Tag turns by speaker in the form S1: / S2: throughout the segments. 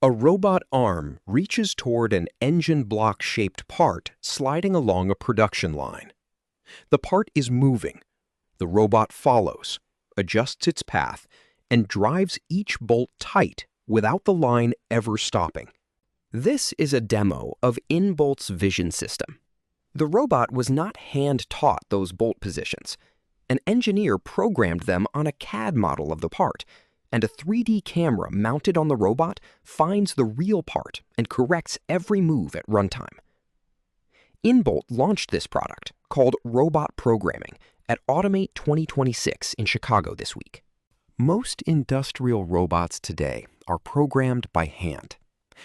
S1: A robot arm reaches toward an engine block-shaped part sliding along a production line. The part is moving. The robot follows, adjusts its path, and drives each bolt tight without the line ever stopping. This is a demo of Inbolts Vision System. The robot was not hand-taught those bolt positions. An engineer programmed them on a CAD model of the part, and a 3D camera mounted on the robot finds the real part and corrects every move at runtime. Inbolt launched this product, called Robot Programming, at Automate 2026 in Chicago this week. Most industrial robots today are programmed by hand.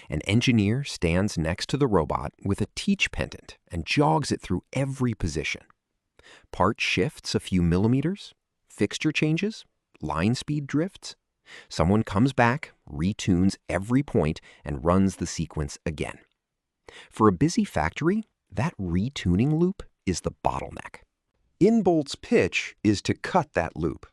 S1: An engineer stands next to the robot with a teach pendant and jogs it through every position. Part shifts a few millimeters, fixture changes, line speed drifts. Someone comes back, retunes every point, and runs the sequence again. For a busy factory, that retuning loop is the bottleneck. Inbolt's pitch is to cut that loop.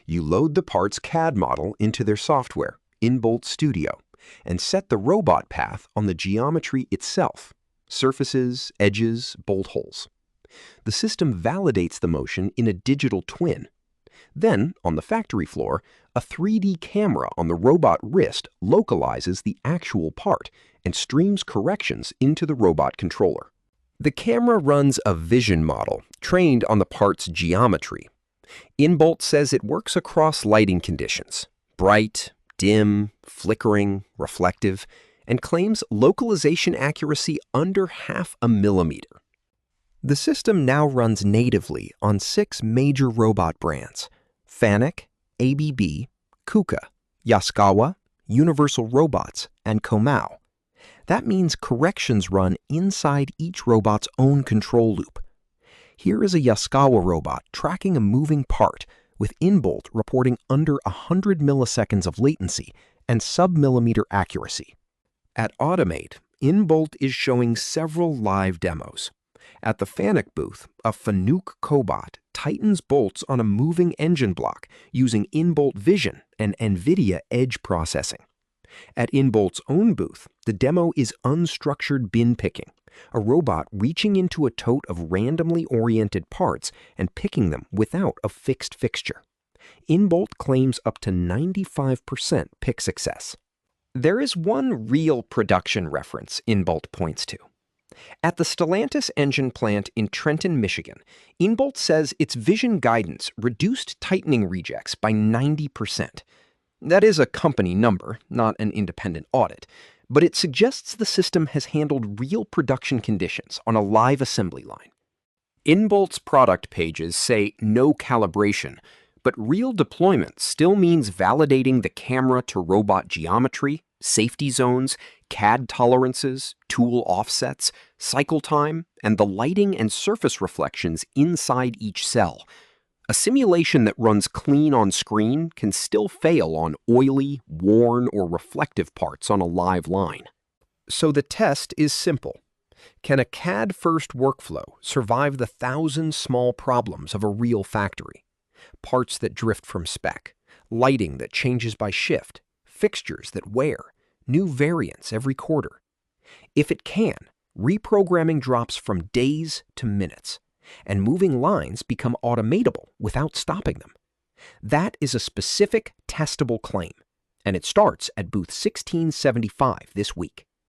S1: You load the part's CAD model into their software, Inbolt Studio, and set the robot path on the geometry itself, surfaces, edges, bolt holes. The system validates the motion in a digital twin. Then, on the factory floor, a 3D camera on the robot wrist localizes the actual part and streams corrections into the robot controller. The camera runs a vision model trained on the part's geometry. Inbolt says it works across lighting conditions, bright, dim, flickering, reflective, and claims localization accuracy under 0.5 millimeter. The system now runs natively on 6 major robot brands: Fanuc, ABB, KUKA, Yaskawa, Universal Robots, and Comau. That means corrections run inside each robot's own control loop. Here is a Yaskawa robot tracking a moving part, with Inbolt reporting under 100 milliseconds of latency and sub-millimeter accuracy. At Automate, Inbolt is showing several live demos. At the Fanuc booth, a Fanuc cobot tightens bolts on a moving engine block using Inbolt Vision and NVIDIA Edge processing. At Inbolt's own booth, the demo is unstructured bin picking, a robot reaching into a tote of randomly oriented parts and picking them without a fixed fixture. Inbolt claims up to 95% pick success. There is one real production reference Inbolt points to. At the Stellantis engine plant in Trenton, Michigan, Inbolt says its Vision Guidance reduced tightening rejects by 90%. That is a company number, not an independent audit, but it suggests the system has handled real production conditions on a live assembly line. Inbolt's product pages say no calibration, but real deployment still means validating the camera-to-robot geometry, safety zones, CAD tolerances, tool offsets, cycle time, and the lighting and surface reflections inside each cell. A simulation that runs clean on screen can still fail on oily, worn, or reflective parts on a live line. So the test is simple. Can a CAD-first workflow survive the 1,000 small problems of a real factory? Parts that drift from spec, lighting that changes by shift, fixtures that wear, new variants every quarter. If it can, reprogramming drops from days to minutes, and moving lines become automatable without stopping them. That is a specific, testable claim, and it starts at booth 1675 this week.